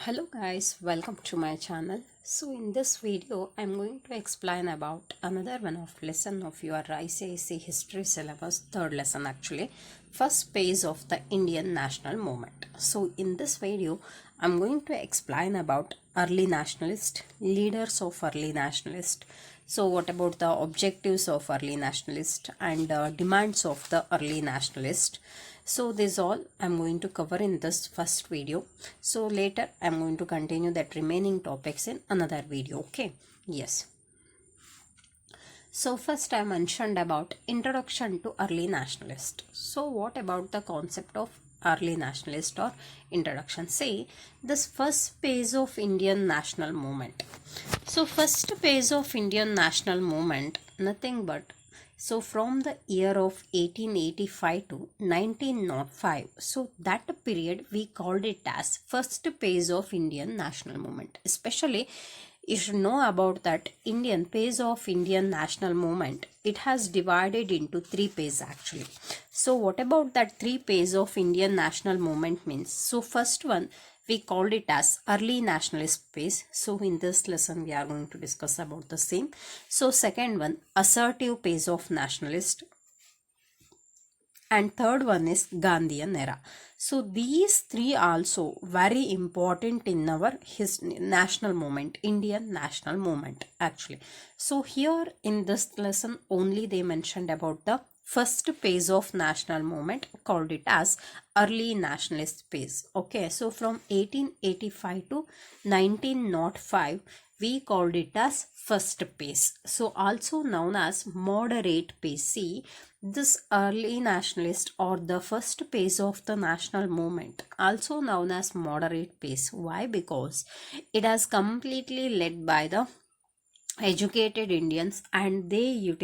Hello guys, welcome to my channel. So in this video I'm going to explain about another one of lesson of your ICSE history syllabus, third lesson actually, first phase of the Indian national movement. So in this video I'm going to explain about early nationalist, leaders of early nationalist. So what about the objectives of early nationalist and demands of the early nationalist. So this all I'm going to cover in this first video. So later I'm going to continue that remaining topics in another video. Okay. Yes. So first I mentioned about introduction to early nationalist. So what about the concept of early nationalist or introduction? Say this first phase of Indian national movement. So first phase of Indian national movement, nothing but so from the year of 1885 to 1905, so that period we called it as first phase of Indian national movement. Especially you should know about that Indian phase of Indian national movement. It has divided into three phases actually. So what about that three phase of Indian national movement means? So first one we called it as early nationalist phase. So in this lesson we are going to discuss about the same. So second one, assertive phase of nationalist, and third one is Gandhian era. So these three also very important in our national movement, Indian national movement actually. So here in this lesson only they mentioned about the first phase of national movement, called it as early nationalist phase. Okay, so from 1885 to 1905 we called it as first phase, so also known as moderate phase. See, this early nationalist or the first phase of the national movement, also known as moderate phase. Why? Because it has completely led by the educated Indians and they use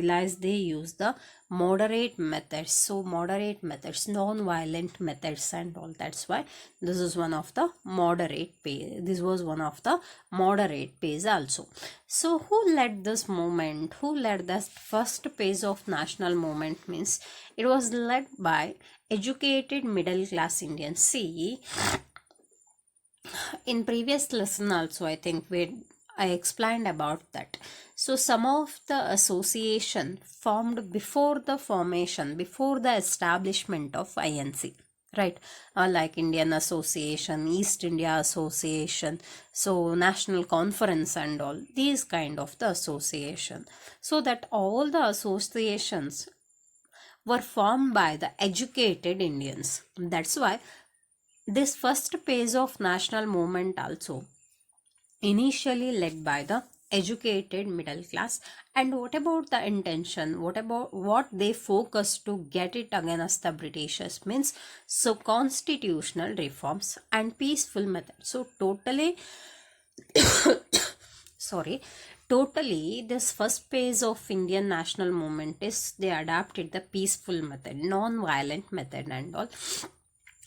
the moderate methods. So moderate methods, non-violent methods and all. That's why this is one of the moderate phase. This was one of the moderate phase also. So who led this movement? Who led this first phase of national movement means it was led by educated middle class Indians. See, in previous lesson also I think I explained about that. So some of the association formed before the formation, before the establishment of INC, right? Like Indian Association, East India Association, so National Conference and all, these kind of the association. So that all the associations were formed by the educated Indians. That's why this first phase of national movement also initially led by the educated middle class. And what about the intention? What about what they focused to get it against the Britishers means? So constitutional reforms and peaceful methods. So totally totally this first phase of Indian national movement is they adapted the peaceful method, non-violent method and all,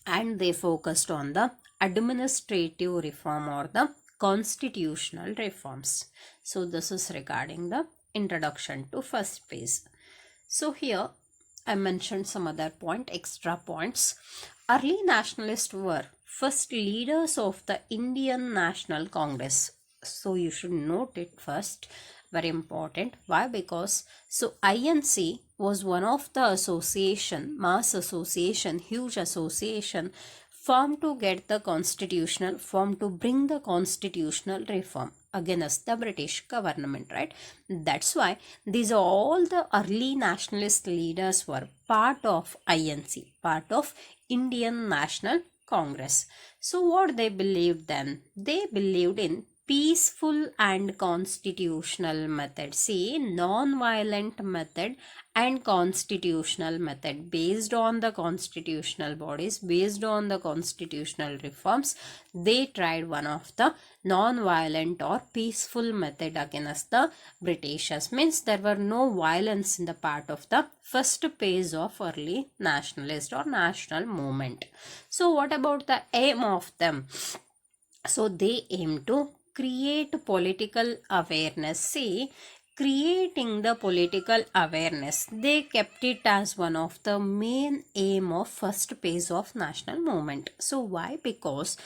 and they focused on the administrative reform or the constitutional reforms. So this is regarding the introduction to first phase. So here I mentioned some other extra points. Early nationalists were first leaders of the Indian National Congress. So you should note it first, very important. Why? Because so INC was one of the association, mass association, huge association formed to get the constitutional, formed to bring the constitutional reform against the British government, right? That's why these all the early nationalist leaders were part of INC, part of Indian National Congress. So what they believed then? They believed in peaceful and constitutional method. See, non-violent method and constitutional method, based on the constitutional bodies, based on the constitutional reforms. They tried one of the non-violent or peaceful method against the Britishers. Means there were no violence in the part of the first phase of early nationalist or national movement. So what about the aim of them? So they aim to create political awareness. See, creating the political awareness, they kept it as one of the main aim of first phase of national movement. So why? Because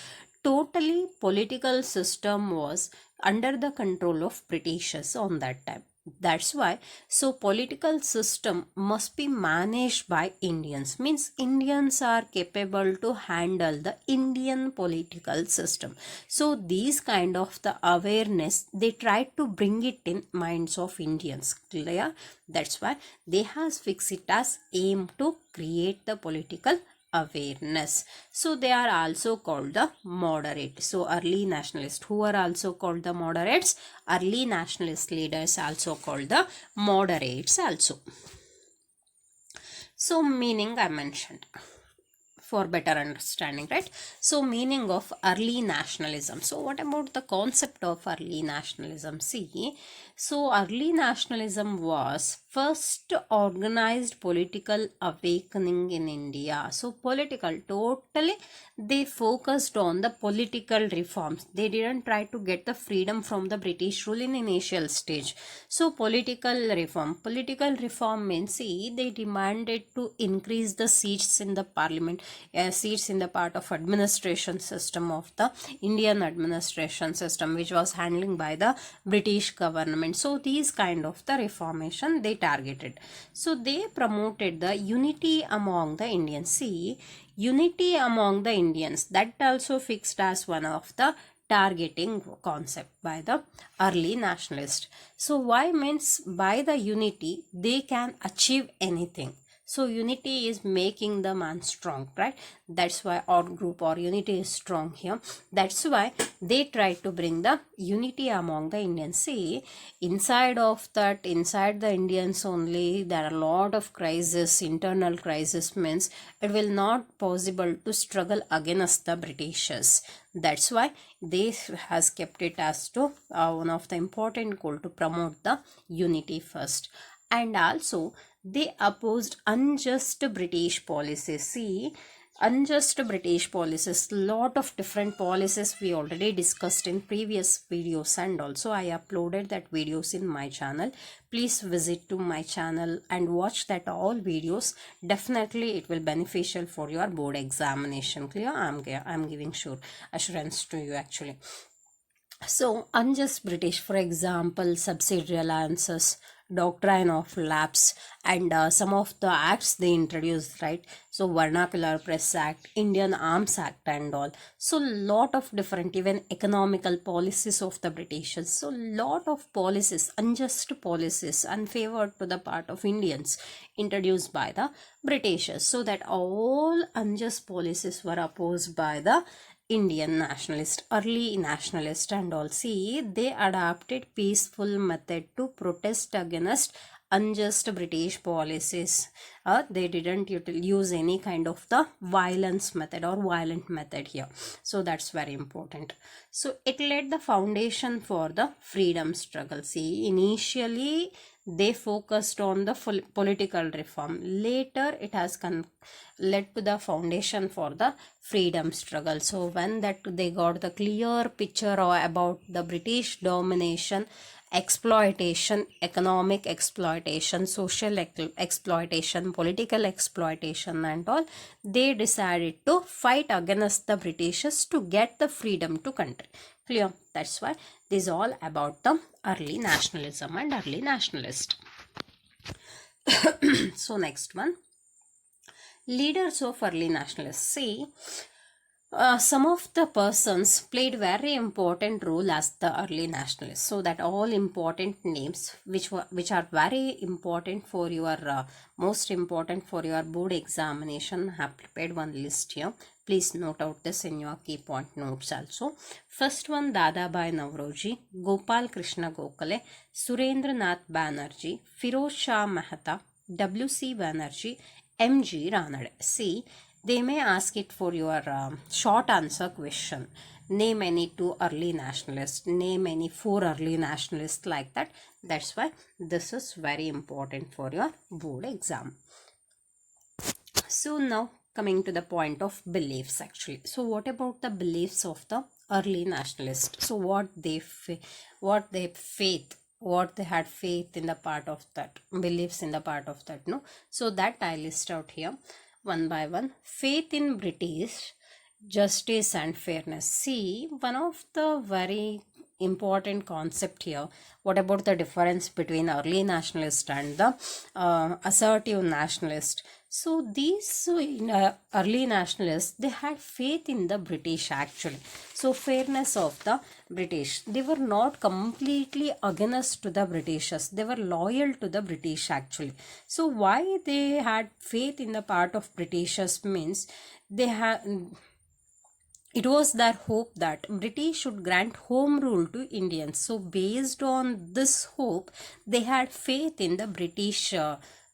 totally political system was under the control of Britishers on that time. That's why, so political system must be managed by Indians, means Indians are capable to handle the Indian political system. So these kind of the awareness, they try to bring it in minds of Indians, clear? That's why they has fixed it as aim to create the political awareness. So they are also called the moderate. So early nationalists, who are also called the moderates, early nationalist leaders also called the moderates also. So meaning I mentioned for better understanding, right? So meaning of early nationalism. So what about the concept of early nationalism? See, so early nationalism was first organized political awakening in India. So political, totally they focused on the political reforms. They didn't try to get the freedom from the British rule in initial stage. So political reform means, see, they demanded to increase the seats in the parliament, seats in the part of administration system of the Indian administration system, which was handling by the British government. So these kind of the reformation they targeted. So they promoted the unity among the Indians. See, unity among the Indians, that also fixed as one of the targeting concept by the early nationalist. So why? Means by the unity they can achieve anything. So unity is making the man strong, right? That's why our group or unity is strong here. That's why they try to bring the unity among the Indians. See, inside of that, inside the Indians only, there are a lot of crisis, internal crisis, means it will not possible to struggle against the Britishers. That's why they has kept it as to one of the important goal to promote the unity first. And also they opposed unjust British policies. See, unjust British policies, lot of different policies we already discussed in previous videos, and also I uploaded that videos in my channel. Please visit to my channel and watch that all videos. Definitely it will beneficial for your board examination, clear? I'm giving sure assurance to you actually. So unjust British, for example, subsidiary alliances, doctrine of lapse, and some of the acts they introduced, right? So Vernacular Press Act, Indian Arms Act and all. So lot of different, even economical policies of the Britishers. So lot of policies, unjust policies, unfavored to the part of Indians introduced by the Britishers. So that all unjust policies were opposed by the Indian nationalist, early nationalist and all. See, they adopted peaceful method to protest against unjust British policies. They didn't use any kind of the violence method or violent method here. So that's very important. So it laid the foundation for the freedom struggle. See, initially they focused on the full political reform. Later it has led to the foundation for the freedom struggle. So when that they got the clear picture about the British domination, exploitation, economic exploitation, social exploitation, political exploitation and all, they decided to fight against the Britishers to get the freedom to country. Clear? That's why this is all about the early nationalism and early nationalist. So next one, leaders of early nationalists. See, some of the persons played very important role as the early nationalists. So that all important names which are very important for your most important for your board examination, have prepared one list here. Please note out this in your key point notes also. First one, Dadabhai Nauroji, Gopal Krishna Gokhale, Surendranath Banerjee, Firoz Shah Mehta, W.C. Banerjee, M.G. Ranade. See, they may ask it for your short answer question. Name any 2 early nationalists, name any 4 early nationalists, like that. That's why this is very important for your board exam. So now coming to the point of beliefs actually. So what about the beliefs of the early nationalists? So what they had faith in the part of that, beliefs in the part of that, no? So that I list out here one by one. Faith in British justice and fairness. See, one of the very important concept here. What about the difference between early nationalist and the assertive nationalist? So these early nationalists, they had faith in the British actually. So fairness of the British, they were not completely against to the Britishers. They were loyal to the British actually. So why they had faith in the part of Britishers means they had, it was their hope that British should grant home rule to Indians. So based on this hope, they had faith in the British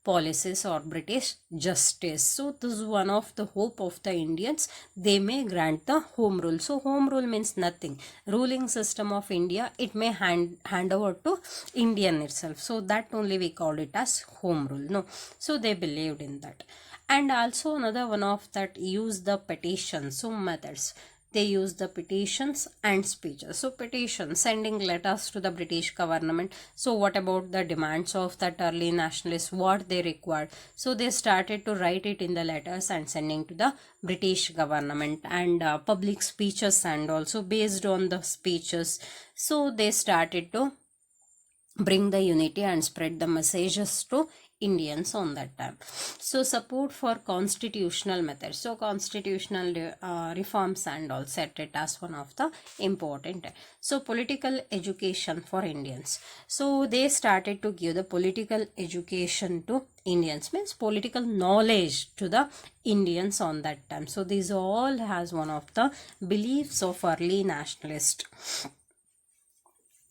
policies or British justice. So this is one of the hope of the Indians. They may grant the home rule. So home rule means nothing. Ruling system of India, it may hand over to Indian itself. So that only we call it as home rule. No. So they believed in that. And also another one of that use the petitions. So methods, they use the petitions and speeches. So petitions, sending letters to the British government. So what about the demands of that early nationalists, what they required? So they started to write it in the letters and sending to the British government, and public speeches, and also based on the speeches, so they started to bring the unity and spread the messages to Indians on that time. So support for constitutional methods. So constitutional reforms and all set it as one of the important. So political education for Indians. So they started to give the political education to Indians, means political knowledge to the Indians on that time. So these all has one of the beliefs of early nationalist.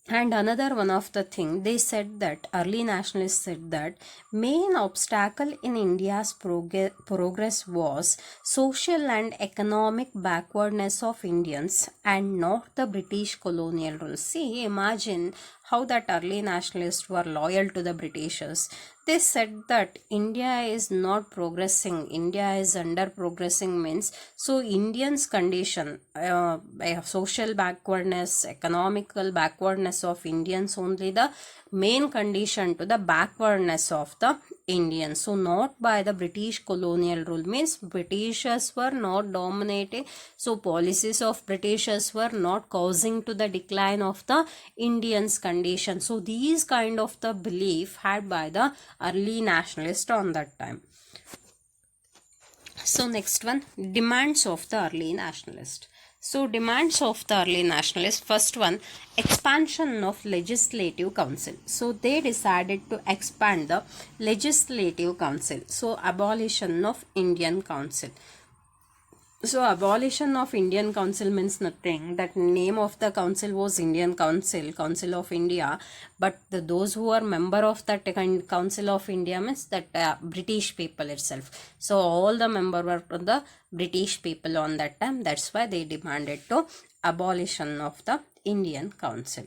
And another one of the thing, they said that early nationalists said that main obstacle in India's progress was social and economic backwardness of Indians and not the British colonial rule. See, imagine how that early nationalists were loyal to the Britishers. They said that India is not progressing, India is under progressing means, so Indians condition, social backwardness, economical backwardness of Indians only the main condition to the backwardness of the Indians. So not by the British colonial rule, means Britishers were not dominating, so policies of Britishers were not causing to the decline of the Indians condition. So these kind of the belief had by the early nationalist on that time. So next one, demands of the early nationalist. So demands of the early nationalists, first one, expansion of legislative council. So they decided to expand the legislative council. So abolition of Indian council. So abolition of Indian council means nothing. That name of the council was Indian Council, Council of India. But those who are member of that Council of India means that British people itself. So all the member were the British people on that time. That's why they demanded to abolition of the Indian Council.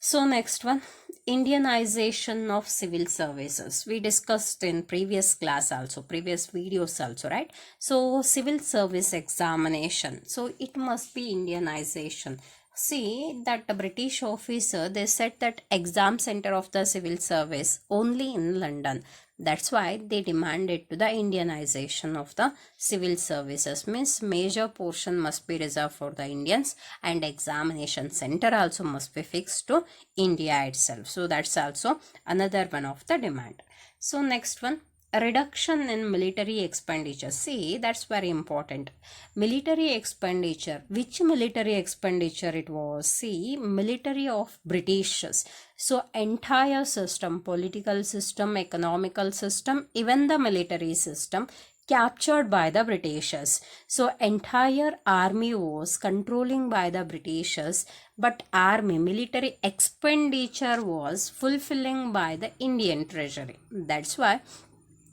So next one, Indianization of civil services. We discussed in previous class also, previous videos also, right? So civil service examination. So it must be Indianization. See that the British officer, they said that exam center of the civil service only in London. That's why they demanded to the Indianization of the civil services, means major portion must be reserved for the Indians and examination center also must be fixed to India itself. So that's also another one of the demand. So next one, a reduction in military expenditure. See, that's very important. Military expenditure. Which military expenditure it was? See, military of Britishers. So entire system, political system, economical system, even the military system captured by the Britishers. So entire army was controlling by the Britishers, but army military expenditure was fulfilling by the Indian treasury. That's why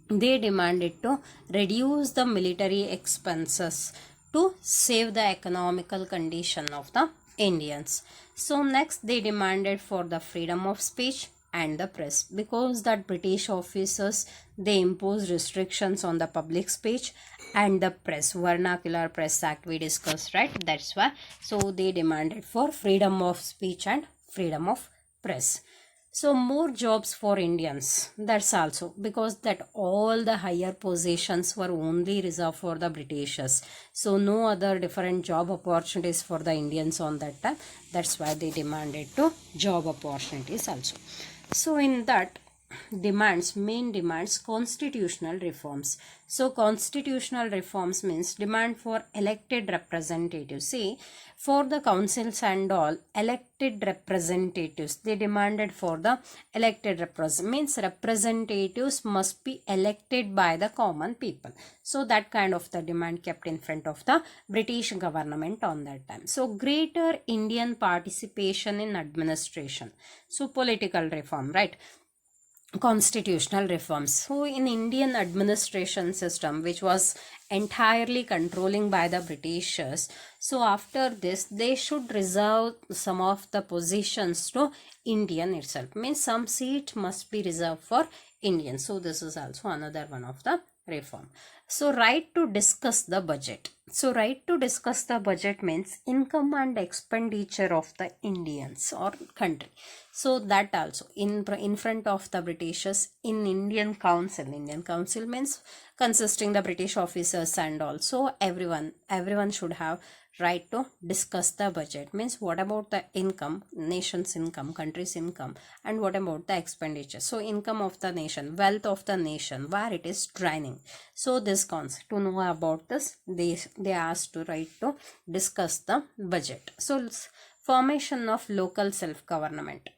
they demanded to reduce the military expenses to save the economical condition of the Indians. So next they demanded for the freedom of speech and the press, because that British officers, they imposed restrictions on the public speech and the press, vernacular press act we discussed, right? That's why, so they demanded for freedom of speech and freedom of press. So more jobs for Indians, that's also because that all the higher positions were only reserved for the Britishers. So no other different job opportunities for the Indians on that time. That's why they demanded to job opportunities also. So in that main demands constitutional reforms. So constitutional reforms means demand for elected representatives. See, for the councils and all elected representatives, they demanded for the elected representatives must be elected by the common people. So that kind of the demand kept in front of the British government on that time. So greater Indian participation in administration. So political reform, right? Constitutional reforms. So in Indian administration system, which was entirely controlling by the Britishers, so after this they should reserve some of the positions to Indian itself, means some seat must be reserved for Indian. So this is also another one of the reform. So right to discuss the budget. So right to discuss the budget means income and expenditure of the Indians or country. So that also in front of the Britishers in Indian Council. Indian Council means consisting the British officers and also everyone should have right to discuss the budget, means what about the income, nation's income, country's income, and what about the expenditure. So income of the nation, wealth of the nation, where it is draining. So this concept, to know about this, they asked to right to discuss the budget. So formation of local self-government.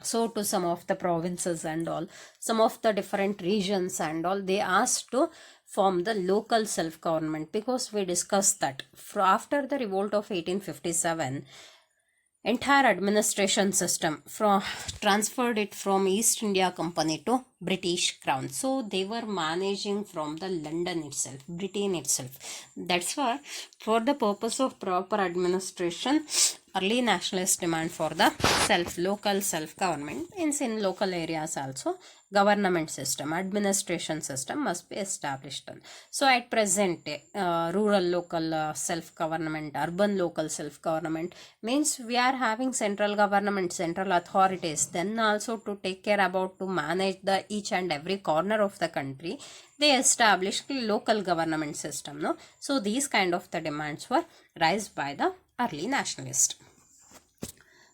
So to some of the provinces and all, some of the different regions and all, they asked to form the local self-government, because we discussed that after the revolt of 1857, entire administration system transferred it from East India Company to British Crown. So they were managing from the London itself, Britain itself. That's why for the purpose of proper administration, early nationalists demand for the local self-government. In local areas also government system, administration system must be established. So at present, rural local self-government, urban local self-government means we are having central government, central authorities, then also to take care about to manage the each and every corner of the country, they established local government system. No, so these kind of the demands were raised by the early nationalists.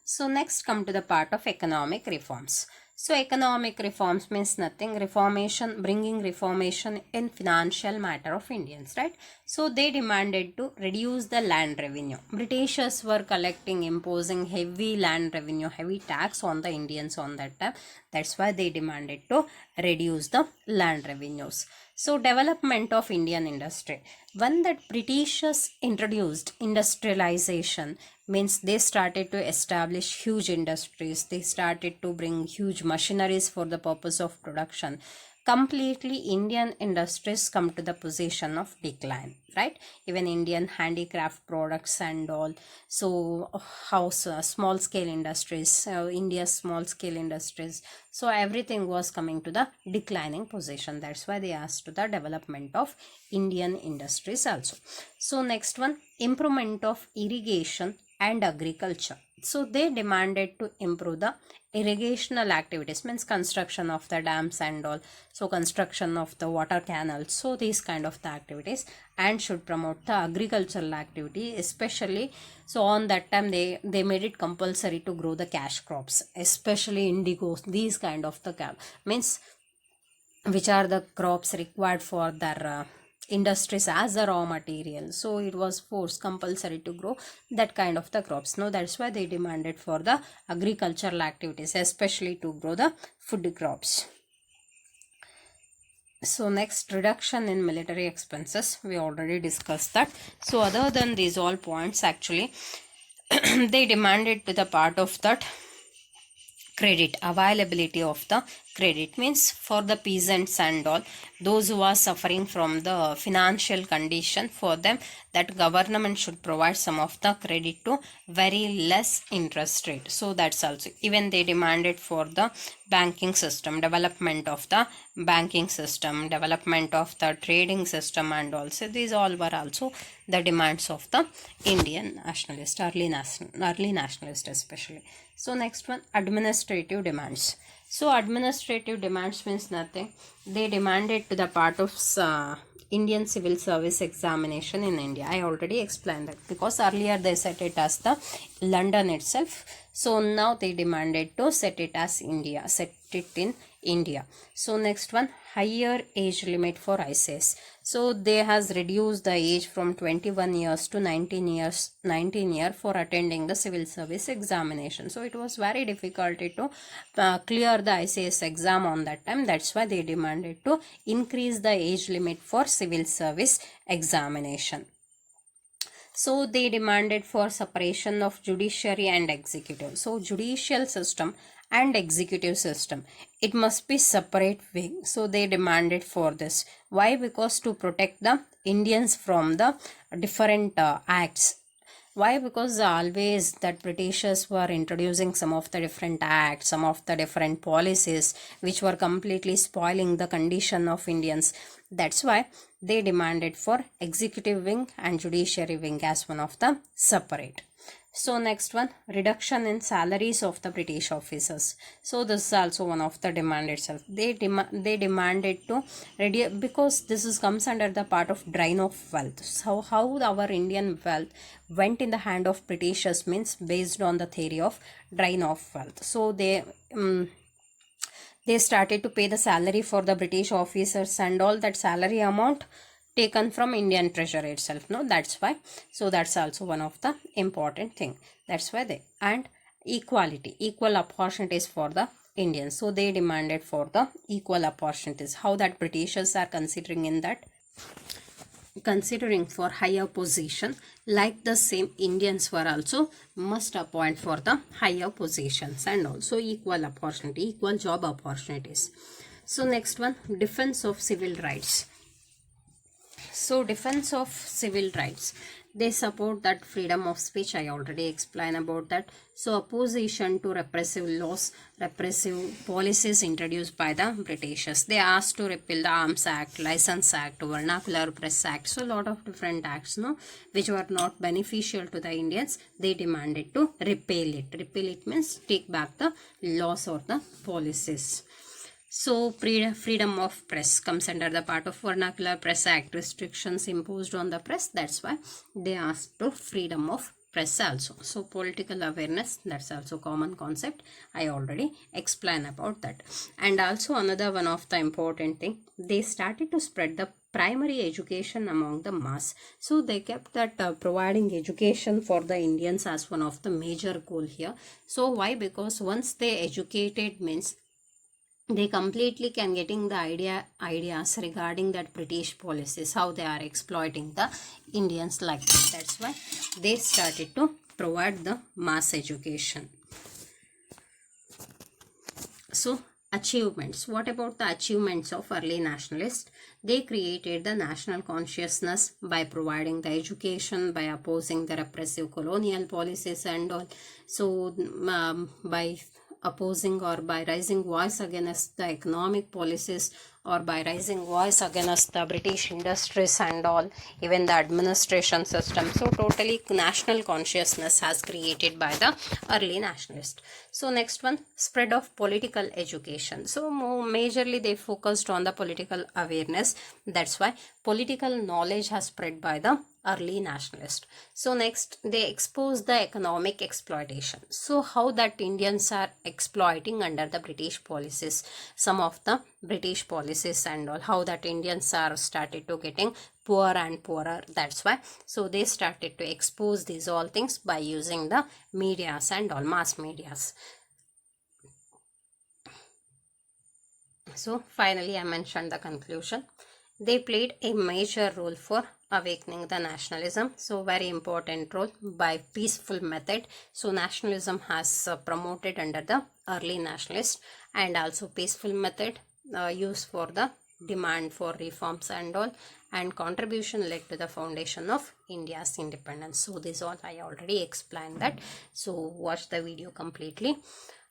So next come to the part of economic reforms. So economic reforms means nothing, bringing reformation in financial matter of Indians, right? So they demanded to reduce the land revenue. Britishers were imposing heavy land revenue, heavy tax on the Indians on that time. That's why they demanded to reduce the land revenues. So development of Indian industry. When that Britishers introduced industrialization, means they started to establish huge industries, they started to bring huge machineries for the purpose of production. Completely Indian industries come to the position of decline, right? Even Indian handicraft products and all. So small scale industries, India's small scale industries. So everything was coming to the declining position. That's why they asked to the development of Indian industries also. So next one, improvement of irrigation and agriculture. So they demanded to improve the irrigational activities, means construction of the dams and all, so construction of the water canals, so these kind of the activities, and should promote the agricultural activity especially. So on that time they made it compulsory to grow the cash crops, especially indigo, these kind of the means which are the crops required for their industries as a raw material. So it was forced compulsory to grow that kind of the crops. No, that's why they demanded for the agricultural activities, especially to grow the food crops. So next, reduction in military expenses, we already discussed that. So other than these all points, actually they demanded to the part of that credit, availability of the credit means for the peasants and all, those who are suffering from the financial condition, for them that government should provide some of the credit to very less interest rate. So that's also, even they demanded for the banking system, development of the banking system, development of the trading system, and also these all were also the demands of the Indian nationalist, early nationalist especially. So next one, administrative demands. So administrative demands means nothing. They demanded to the part of Indian civil service examination in India. I already explained that because earlier they set it as the London itself. So now they demanded to set it as India, set it in India. So next one, higher age limit for ICS. So they has reduced the age from 21 years to 19 year for attending the civil service examination. So it was very difficult to clear the ICS exam on that time. That's why they demanded to increase the age limit for civil service examination. So they demanded for separation of judiciary and executive. So judicial system and executive system, it must be separate wing. So they demanded for this. Why? Because to protect the Indians from the different acts. Why? Because always that Britishers were introducing some of the different acts, some of the different policies which were completely spoiling the condition of Indians. That's why they demanded for executive wing and judiciary wing as one of the separate. So next one, reduction in salaries of the British officers. So this is also one of the demand itself. They demanded to reduce, because this is comes under the part of drain of wealth. So how our Indian wealth went in the hand of Britishers means based on the theory of drain of wealth. So they started to pay the salary for the British officers, and all that salary amount taken from Indian treasury itself. No, that's why. So that's also one of the important thing. That's why they, and equality, equal opportunities for the Indians. So they demanded for the equal opportunities. How that Britishers are considering in that, considering for higher position, like the same Indians were also must appoint for the higher positions, and also equal opportunity, equal job opportunities. So next one, defense of civil rights. So defense of civil rights, they support that freedom of speech. I already explained about that. So opposition to repressive laws, repressive policies introduced by the Britishers. They asked to repeal the Arms Act, License Act, Vernacular Press Act. So a lot of different acts, no, which were not beneficial to the Indians. They demanded to repeal it. Repeal it means take back the laws or the policies. So freedom of press comes under the part of Vernacular Press Act, restrictions imposed on the press. That's why they asked for freedom of press also. So political awareness, that's also common concept. I already explained about that. And also another one of the important thing, they started to spread the primary education among the mass. So they kept that providing education for the Indians as one of the major goal here. So why? Because once they educated means they completely can getting the ideas regarding that British policies, how they are exploiting the Indians like that. That's why they started to provide the mass education. So achievements. What about the achievements of early nationalists? They created the national consciousness by providing the education, by opposing the repressive colonial policies and all. So by opposing or by raising voice against the economic policies, or by raising voice against the British industries and all, even the administration system. So totally national consciousness has created by the early nationalists. So next one, spread of political education. So majorly they focused on the political awareness. That's why political knowledge has spread by the early nationalist. So next, they expose the economic exploitation. So how that Indians are exploiting under the British policies, some of the British policies and all, how that Indians are started to getting poor and poorer. That's why. So they started to expose these all things by using the medias and all, mass medias. So finally I mentioned the conclusion. They played a major role for awakening the nationalism. So very important role by peaceful method. So nationalism has promoted under the early nationalists, and also peaceful method used for the demand for reforms and all, and contribution led to the foundation of India's independence. So this all I already explained that, so watch the video completely.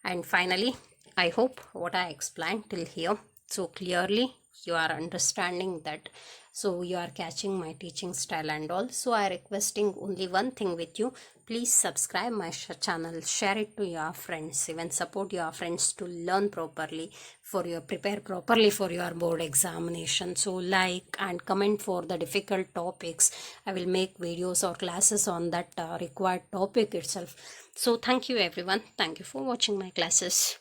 And finally, I hope what I explained till here so clearly you are understanding that, so you are catching my teaching style and all. So I requesting only one thing with you, please subscribe my channel, share it to your friends, even support your friends to learn properly for your prepare properly for your board examination. So like and comment for the difficult topics. I will make videos or classes on that required topic itself. So thank you everyone, thank you for watching my classes.